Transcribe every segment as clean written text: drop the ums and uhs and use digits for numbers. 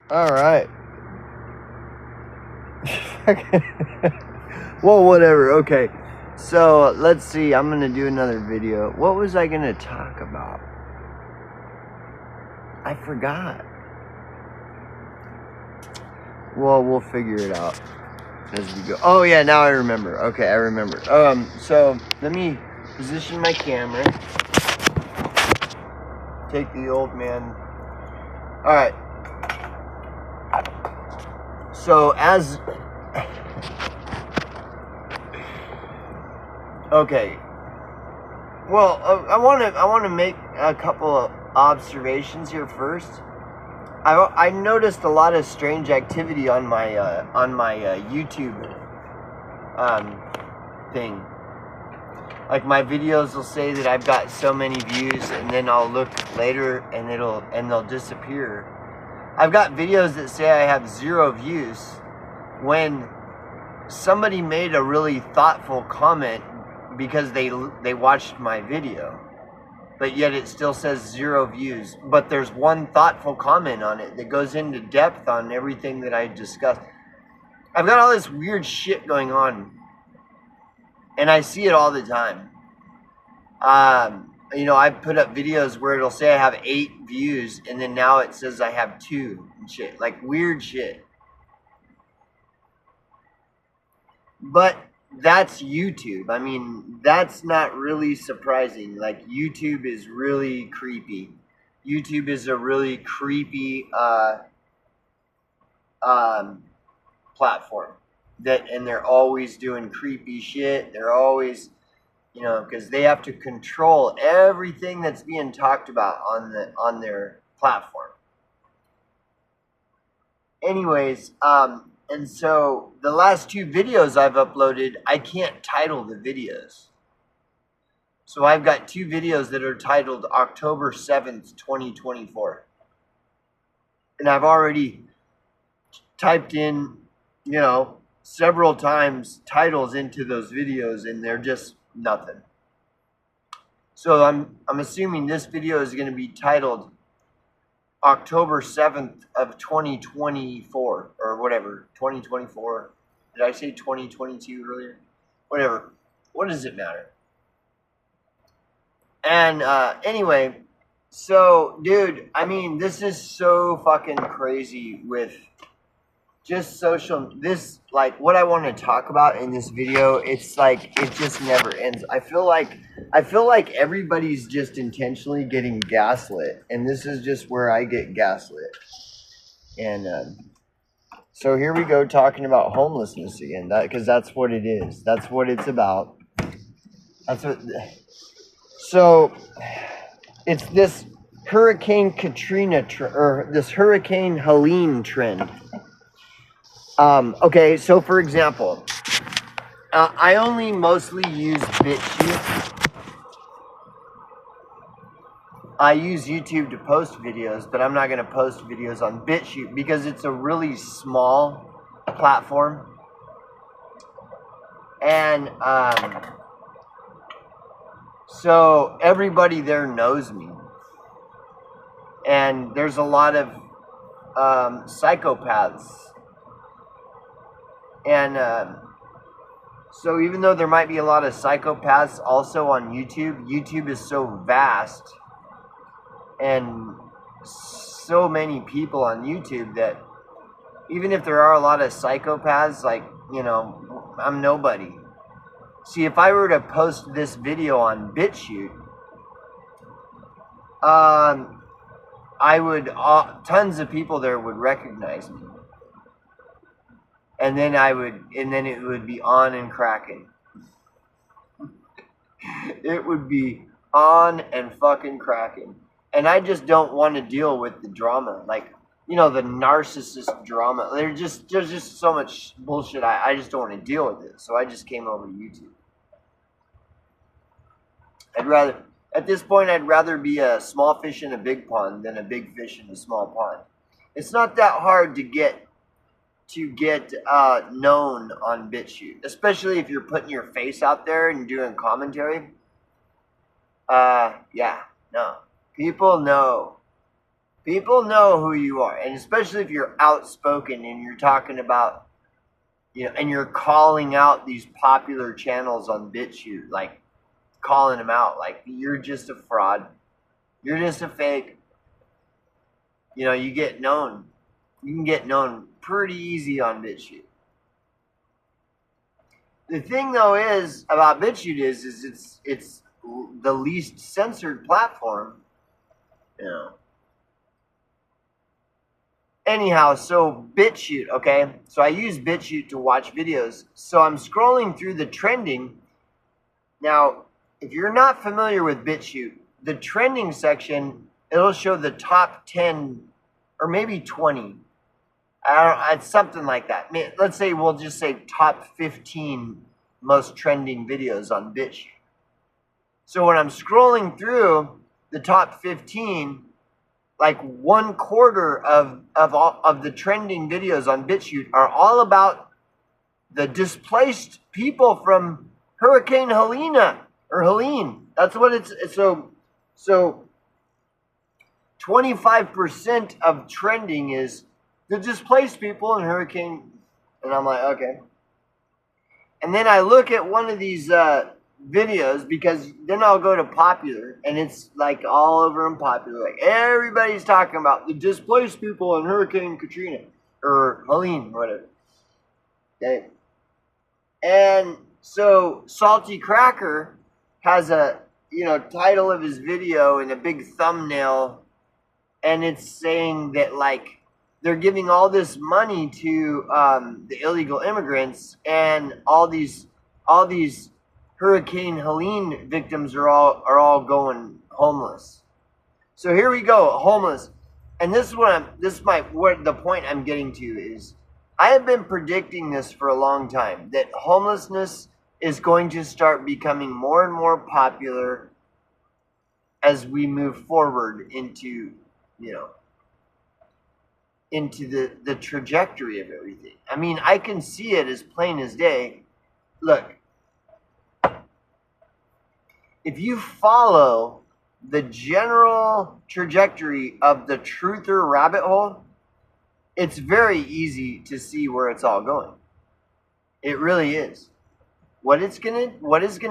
All right. Well, whatever. Okay. So let's see. I'm gonna do another video. What was I gonna talk about? I forgot. Well, we'll figure it out as we go. Oh yeah, now I remember. Okay, I remember. So let me position my camera. Take the old man. All right. So as okay. Well, I want to make a couple of observations here first. I noticed a lot of strange activity on my YouTube thing. Like my videos will say that I've got so many views, and then I'll look later and they'll disappear. I've got videos that say I have 0 views when somebody made a really thoughtful comment because they watched my video, but yet it still says 0 views. But there's one thoughtful comment on it that goes into depth on everything that I discussed. I've got all this weird shit going on, and I see it all the time. You know, I put up videos where it'll say I have 8 views, and then now it says I have 2 and shit, like weird shit. But that's YouTube. I mean, that's not really surprising. Like, YouTube is really creepy. YouTube is a really creepy platform. And they're always doing creepy shit. They're always, you know, because they have to control everything that's being talked about on their platform. Anyways, and so the last 2 videos I've uploaded, I can't title the videos. So I've got 2 videos that are titled October 7th, 2024. And I've already typed in, you know, several times titles into those videos, and they're just nothing. So I'm assuming this video is going to be titled October 7th of 2024 or whatever, 2024. Did I say 2022 earlier? Whatever. What does it matter? And anyway, so dude, I mean, this is so fucking crazy with just social, this, like, what I want to talk about in this video, it's like, it just never ends. I feel like everybody's just intentionally getting gaslit, and this is just where I get gaslit. And so here we go, talking about homelessness again, because that's what it is. That's what it's about. That's what. So it's this Hurricane Katrina or this Hurricane Helene trend. Okay, so for example, I only mostly use BitChute. I use YouTube to post videos, but I'm not going to post videos on BitChute because it's a really small platform. And so everybody there knows me. And there's a lot of psychopaths. And so even though there might be a lot of psychopaths also on YouTube, YouTube is so vast and so many people on YouTube that even if there are a lot of psychopaths, like, you know, I'm nobody. See, if I were to post this video on BitChute, I would, tons of people there would recognize me. And then it would be on and cracking. It would be on and fucking cracking. And I just don't want to deal with the drama. Like, you know, the narcissist drama. There's just so much bullshit. I just don't want to deal with it. So I just came over to YouTube. At this point, I'd rather be a small fish in a big pond than a big fish in a small pond. It's not that hard to get known on BitChute, especially if you're putting your face out there and doing commentary. Yeah, no. People know. People know who you are, and especially if you're outspoken and you're talking about, and you're calling out these popular channels on BitChute, like calling them out, like you're just a fraud, you're just a fake. You get known. You can get known pretty easy on BitChute. The thing though is about BitChute is it's the least censored platform. Anyhow, so BitChute, okay? So I use BitChute to watch videos. So I'm scrolling through the trending. Now, if you're not familiar with BitChute, the trending section, it'll show the top 10 or maybe 20. It's something like that. Let's say we'll just say top 15 most trending videos on BitChute. So when I'm scrolling through the top 15, like 1/4 of the trending videos on BitChute are all about the displaced people from Hurricane Helene. That's what it's. So 25% of trending is the displaced people in Hurricane, and I'm like, okay. And then I look at one of these videos, because then I'll go to popular, and it's like all over in popular, like everybody's talking about the displaced people in Hurricane Katrina or Helene or whatever. Okay. And so Salty Cracker has a title of his video and a big thumbnail, and it's saying that like they're giving all this money to the illegal immigrants, and all these Hurricane Helene victims are all going homeless. So here we go, homeless. And this is what the point I'm getting to is, I have been predicting this for a long time, that homelessness is going to start becoming more and more popular as we move forward into the trajectory of everything. I mean, I can see it as plain as day. Look, if you follow the general trajectory of the truther rabbit hole, it's very easy to see where it's all going. It really is. What is gonna,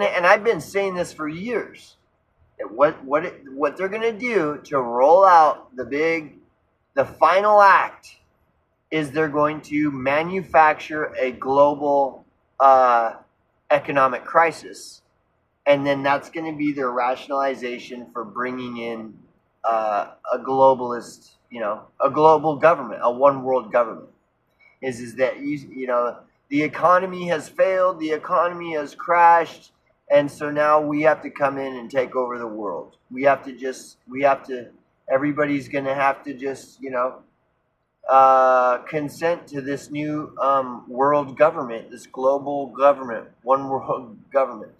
and I've been saying this for years, that what they're gonna do to roll out the final act is they're going to manufacture a global economic crisis. And then that's going to be their rationalization for bringing in a globalist, a global government, a one world government. Is that the economy has failed, the economy has crashed, and so now we have to come in and take over the world. Everybody's going to have to just consent to this new world government, this global government, one world government.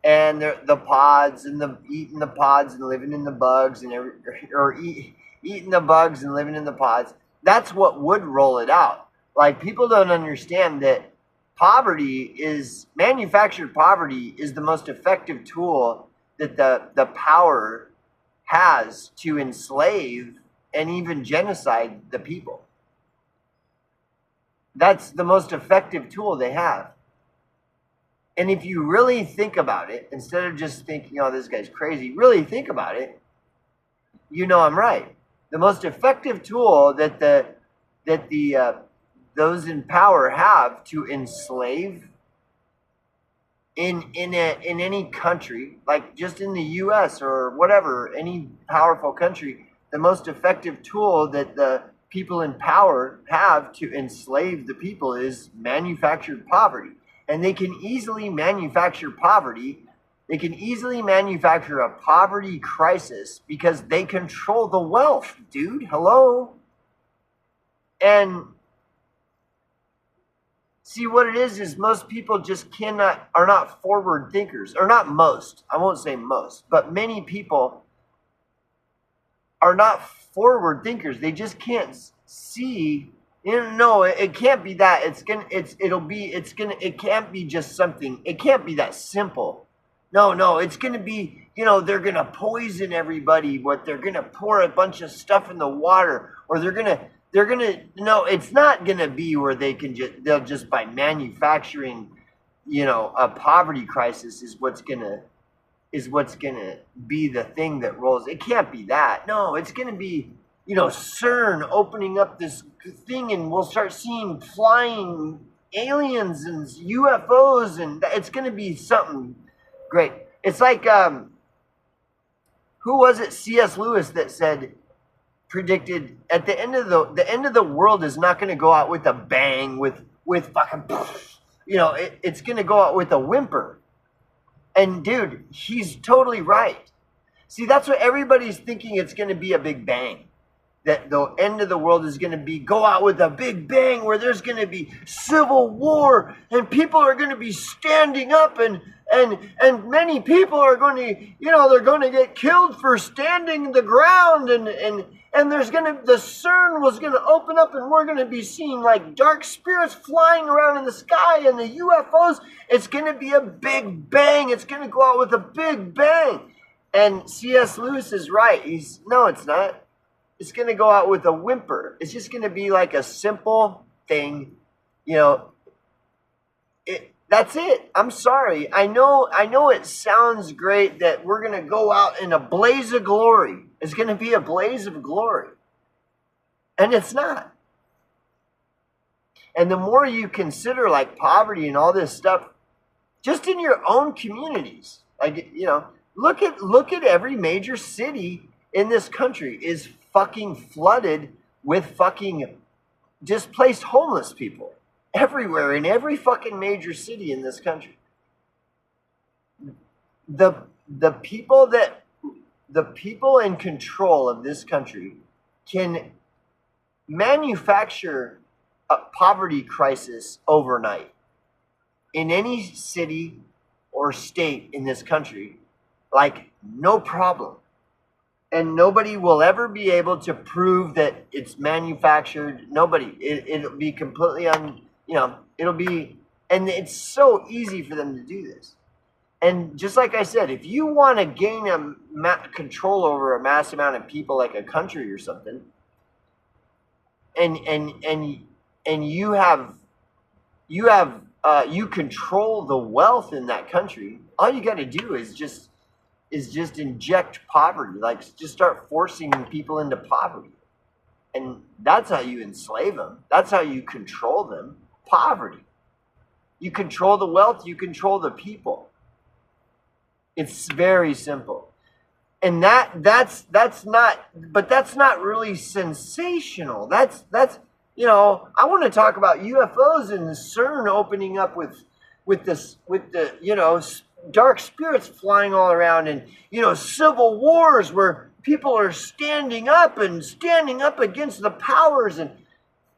And the pods and eating the pods and living in the bugs and eating the bugs and living in the pods. That's what would roll it out. Like, people don't understand that manufactured poverty is the most effective tool that the power has to enslave and even genocide the people. That's the most effective tool they have. And if you really think about it, instead of just thinking, oh, this guy's crazy, really think about it, I'm right. The most effective tool that those in power have to enslave in any country, like just in the U.S. or whatever, any powerful country, the most effective tool that the people in power have to enslave the people is manufactured poverty. And they can easily manufacture poverty. They can easily manufacture a poverty crisis because they control the wealth, dude. Hello? And see, what it is most people just are not forward thinkers. Or not most. I won't say most. But many people are not forward thinkers. They just can't see. No, it can't be that. It can't be just something. It can't be that simple No, it's going to be, they're going to poison everybody. They're going to pour a bunch of stuff in the water, or no, it's not going to be where they'll just by manufacturing, a poverty crisis is what's going to be the thing that rolls. It can't be that. No, it's going to be, CERN opening up this thing, and we'll start seeing flying aliens and UFOs, and it's going to be something great. It's like, who was it? C.S. Lewis that predicted at the end of the world is not going to go out with a bang, with fucking, it's going to go out with a whimper. And dude, he's totally right. See, that's what everybody's thinking. It's going to be a big bang. That the end of the world is going to go out with a big bang, where there's going to be civil war, and people are going to be standing up, and many people are going to, they're going to get killed for standing the ground, and the CERN was going to open up, and we're going to be seeing like dark spirits flying around in the sky, and the UFOs. It's going to be a big bang. It's going to go out with a big bang. And C.S. Lewis is right. No, it's not. It's going to go out with a whimper. It's just going to be like a simple thing. That's it. I'm sorry. I know it sounds great that we're going to go out in a blaze of glory. It's going to be a blaze of glory. And it's not. And the more you consider like poverty and all this stuff, just in your own communities, like, look at every major city in this country is fucking flooded with fucking displaced homeless people everywhere, in every fucking major city in this country. The people in control of this country can manufacture a poverty crisis overnight in any city or state in this country, like no problem. And nobody will ever be able to prove that it's manufactured. Nobody. It'll be completely it'll be, and it's so easy for them to do this. And just like I said, if you want to gain control over a mass amount of people, like a country or something, and you control the wealth in that country, all you got to do is just inject poverty, like just start forcing people into poverty. And that's how you enslave them. That's how you control them. Poverty. You control the wealth, you control the people. It's very simple. And that's not really sensational. That's I want to talk about UFOs and the CERN opening up with the dark spirits flying all around, and civil wars where people are standing up against the powers,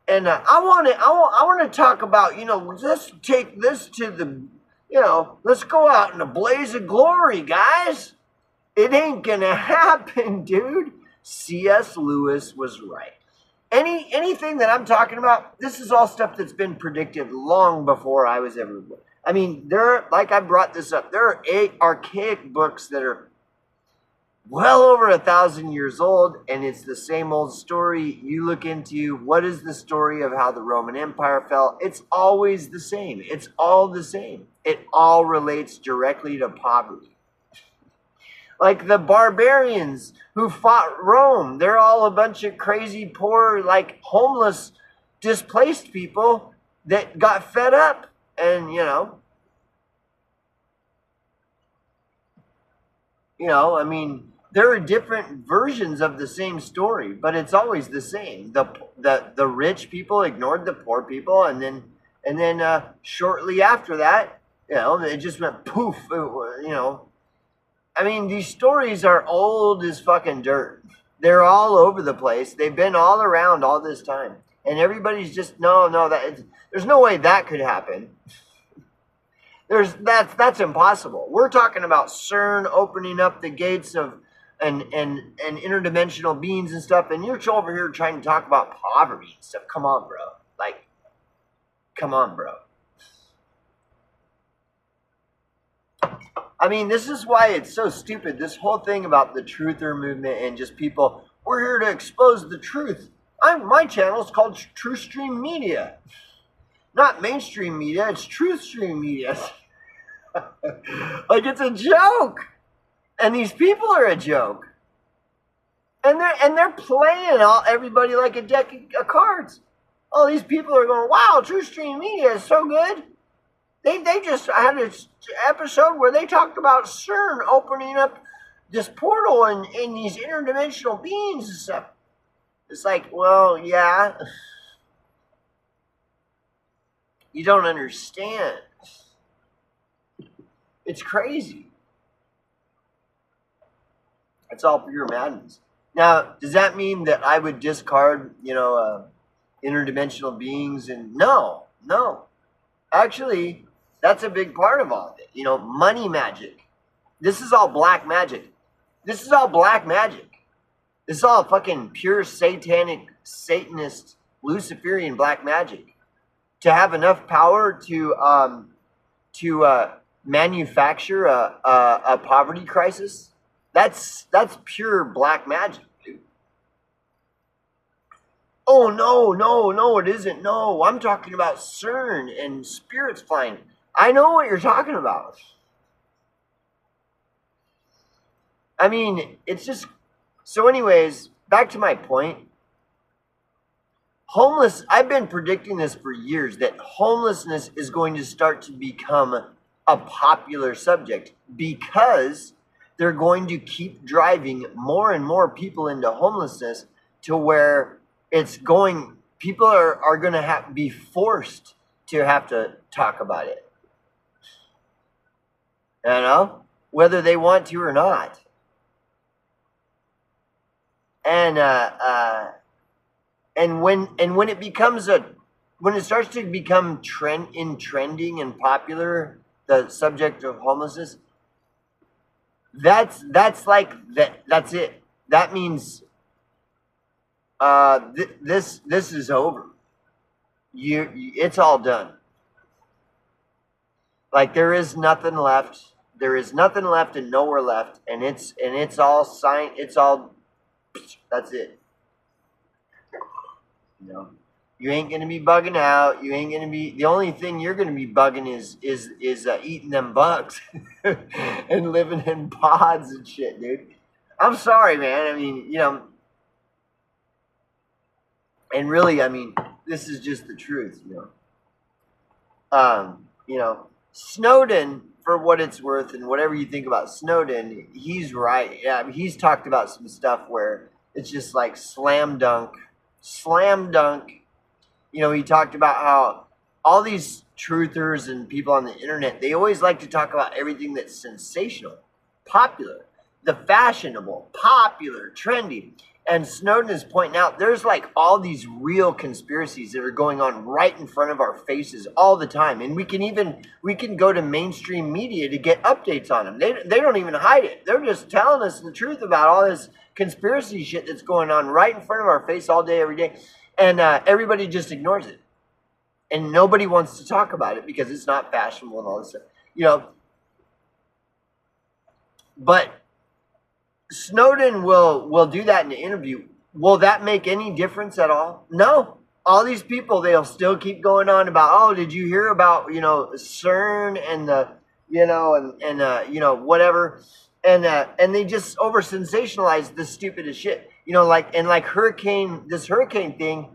and I want to talk about, let's take this to the, let's go out in a blaze of glory, guys. It ain't gonna happen, dude. C.S. Lewis was right. Anything that I'm talking about, this is all stuff that's been predicted long before I was ever born. I mean, like I brought this up, there are 8 archaic books that are well over 1,000 years old, and it's the same old story. You look into what is the story of how the Roman Empire fell. It's always the same. It's all the same. It all relates directly to poverty. Like the barbarians who fought Rome, they're all a bunch of crazy, poor, like homeless, displaced people that got fed up. And, I mean, there are different versions of the same story, but it's always the same. The rich people ignored the poor people, and then shortly after that, it just went poof. I mean, these stories are old as fucking dirt. They're all over the place. They've been all around all this time. And everybody's just, there's no way that could happen. That's impossible. We're talking about CERN opening up the gates of and interdimensional beings and stuff, and you're over here trying to talk about poverty and stuff. Come on, bro. Like, come on, bro. I mean, this is why it's so stupid. This whole thing about the truther movement and just people, we're here to expose the truth. My channel is called True Stream Media. Not mainstream media, it's truth stream media. Like, it's a joke. And these people are a joke. And they're playing everybody like a deck of cards. All these people are going, wow, True Stream Media is so good. They just had an episode where they talked about CERN opening up this portal and these interdimensional beings and stuff. It's like, well, yeah. You don't understand. It's crazy. It's all pure madness. Now, does that mean that I would discard, interdimensional beings? And no. Actually, that's a big part of all of it. Money magic. This is all black magic. This is all fucking pure satanic, Satanist, Luciferian black magic. To have enough power to manufacture a poverty crisis, that's pure black magic, dude. Oh, no, it isn't. No, I'm talking about CERN and spirits flying. I know what you're talking about. I mean, it's just... So anyways, back to my point. I've been predicting this for years, that homelessness is going to start to become a popular subject because they're going to keep driving more and more people into homelessness to where people are going to be forced to have to talk about it. Whether they want to or not. And when it starts to become trending and popular, the subject of homelessness, that's it. That means this is over. It's all done. Like, there is nothing left. There is nothing left and nowhere left, and it's all signed. It's all. That's it. You ain't gonna be bugging out. You ain't gonna be. The only thing you're gonna be bugging is eating them bugs and living in pods and shit, dude. I'm sorry, man. I mean, and really, I mean, this is just the truth, Snowden, for what it's worth, and whatever you think about Snowden, he's right. Yeah, I mean, he's talked about some stuff where it's just like slam dunk. He talked about how all these truthers and people on the internet, they always like to talk about everything that's sensational, popular, the fashionable, popular, trendy. And Snowden is pointing out there's like all these real conspiracies that are going on right in front of our faces all the time. And we can go to mainstream media to get updates on them. They don't even hide it. They're just telling us the truth about all this conspiracy shit that's going on right in front of our face all day, every day. And everybody just ignores it. And nobody wants to talk about it because it's not fashionable and all this stuff. But Snowden will do that in an interview. Will that make any difference at all? No. All these people, they'll still keep going on about, oh, did you hear about, CERN and the, whatever. And they just over sensationalize the stupidest shit. Like this hurricane thing,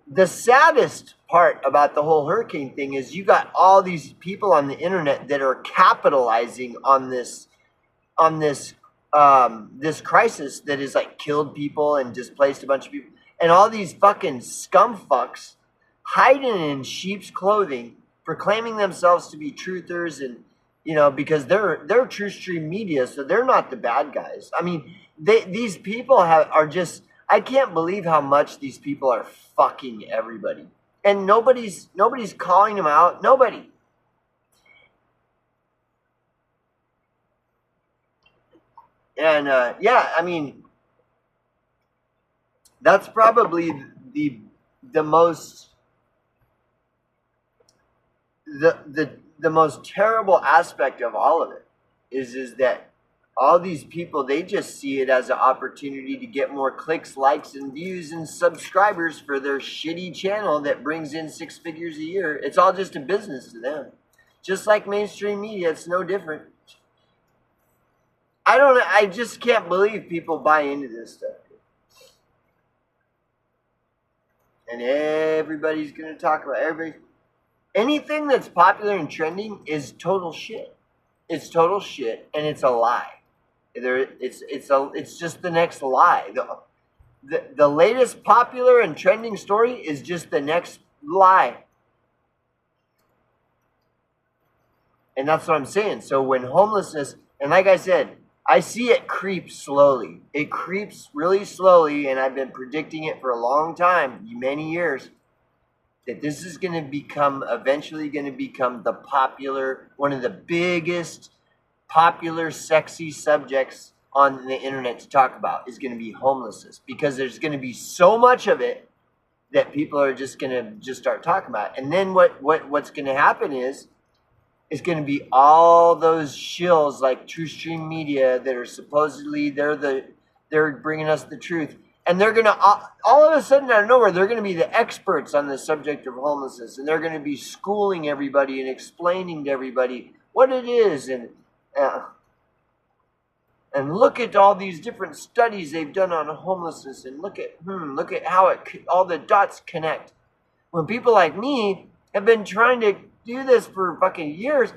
the saddest part about the whole hurricane thing is you got all these people on the internet that are capitalizing on this crisis that has like killed people and displaced a bunch of people, and all these fucking scum fucks hiding in sheep's clothing, proclaiming themselves to be truthers, and because they're true stream media, so they're not the bad guys. I mean, these people are just. I can't believe how much these people are fucking everybody. And nobody's calling them out. Nobody. And I mean, that's probably the most the most terrible aspect of all of it is that all these people, they just see it as an opportunity to get more clicks, likes, and views and subscribers for their shitty channel that brings in 6 figures a year. It's all just a business to them. Just like mainstream media, it's no different. I just can't believe people buy into this stuff. And everybody's going to talk about everybody. Anything that's popular and trending is total shit. It's total shit, and it's a lie. It's just the next lie. The latest popular and trending story is just the next lie. And that's what I'm saying. So when homelessness, and like I said, I see it creep slowly. It creeps really slowly, and I've been predicting it for a long time, many years, that this is going to become, eventually going to become the popular, one of the biggest popular, sexy subjects on the internet to talk about is going to be homelessness, because there's going to be so much of it that people are just going to just start talking about it. And then what's going to happen is going to be all those shills like True Stream Media that are supposedly they're bringing us the truth, and they're gonna all of a sudden out of nowhere they're gonna be the experts on the subject of homelessness, and they're gonna be schooling everybody and explaining to everybody what it is, and look at all these different studies they've done on homelessness, and look at how all the dots connect. When people like me have been trying to do this for fucking years,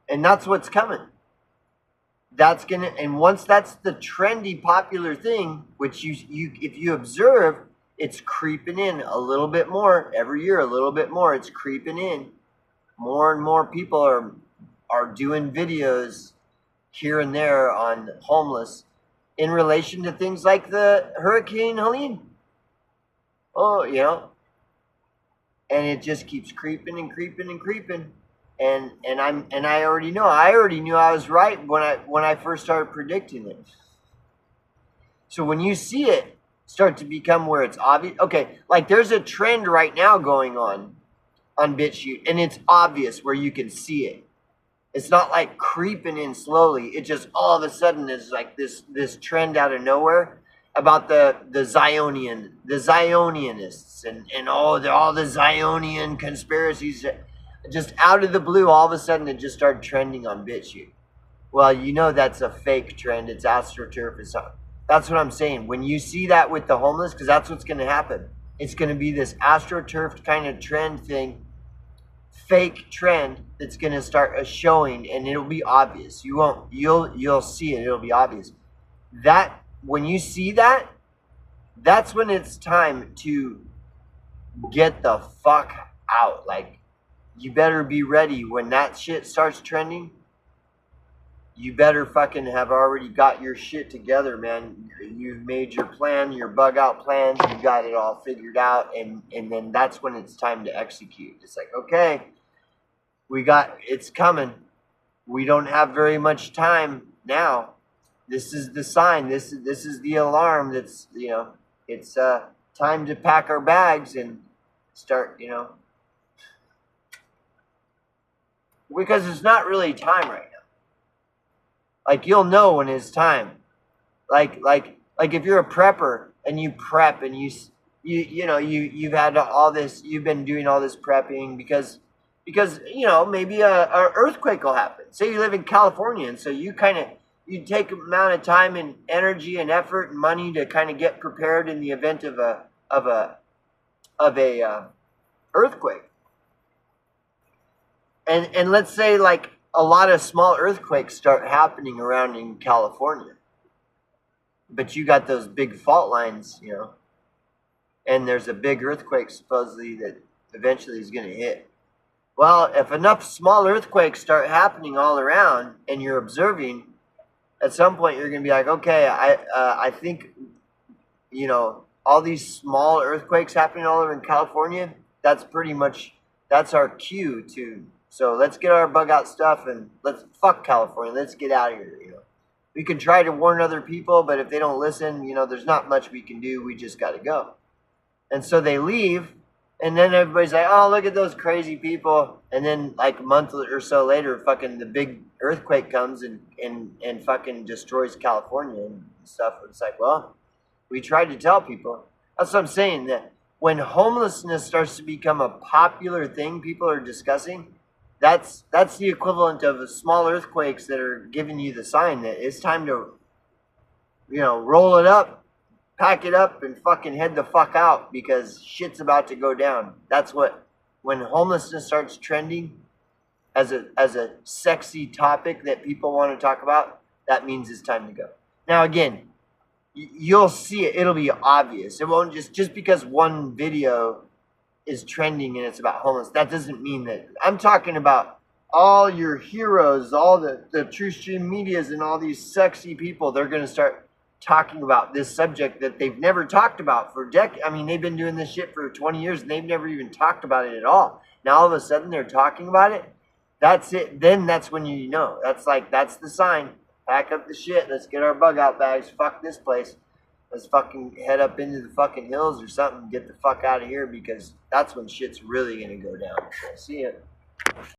and that's what's coming. That's gonna, and once that's the trendy popular thing, which you if you observe, it's creeping in a little bit more every year, a little bit more. It's creeping in. More and more people are doing videos here and there on homeless in relation to things like the Hurricane Helene. Oh, you know. And it just keeps creeping and creeping and creeping, and I already knew I was right when I first started predicting it. So when you see it start to become where it's obvious, okay, like there's a trend right now going on BitChute, and it's obvious where you can see it. It's not like creeping in slowly. It just all of a sudden is like this trend out of nowhere about the Zionianists and all the Zionian conspiracies, just out of the blue, all of a sudden it just started trending on BitChute. Well, you know that's a fake trend. It's AstroTurf. That's what I'm saying. When you see that with the homeless, because that's what's going to happen. It's going to be this AstroTurf kind of trend thing, fake trend that's going to start showing, and it'll be obvious. You'll see it. It'll be obvious. That when you see that, that's when it's time to get the fuck out. Like, you better be ready when that shit starts trending. You better fucking have already got your shit together, man. You've made your plan, your bug out plans. You got it all figured out, and then that's when it's time to execute. It's like, okay, it's coming. We don't have very much time now. This is the sign. This is the alarm. That's, you know, it's time to pack our bags and start, you know, because it's not really time right now. Like, you'll know when it's time. Like if you're a prepper and you prep and you've had all this, you've been doing all this prepping because you know, maybe a earthquake will happen. Say you live in California, and so you take amount of time and energy and effort and money to kind of get prepared in the event of a earthquake. And let's say like a lot of small earthquakes start happening around in California, but you got those big fault lines, you know, and there's a big earthquake supposedly that eventually is going to hit. Well, if enough small earthquakes start happening all around and you're observing, at some point you're going to be like, okay, I think, you know, all these small earthquakes happening all over in California, that's our cue to, so let's get our bug out stuff and let's fuck California. Let's get out of here, you know. We can try to warn other people, but if they don't listen, you know, there's not much we can do. We just got to go. And so they leave, And then everybody's like, oh, look at those crazy people. And then like a month or so later, fucking the big earthquake comes and fucking destroys California and stuff. It's like, well, we tried to tell people. That's what I'm saying, that when homelessness starts to become a popular thing people are discussing, that's the equivalent of small earthquakes that are giving you the sign that it's time to, roll it up, pack it up, and fucking head the fuck out because shit's about to go down. That's when homelessness starts trending as a sexy topic that people want to talk about, that means it's time to go. Now again, you'll see it. It'll be obvious. It won't just because one video is trending and it's about homeless. That doesn't mean that. I'm talking about all your heroes, all the true stream medias and all these sexy people. They're going to start talking about this subject that they've never talked about for decades. I mean, they've been doing this shit for 20 years and they've never even talked about it at all. Now all of a sudden they're talking about it. That's it. Then that's when you know. That's the sign. Pack up the shit. Let's get our bug out bags. Fuck this place. Let's fucking head up into the fucking hills or something. Get the fuck out of here because that's when shit's really gonna go down. See ya.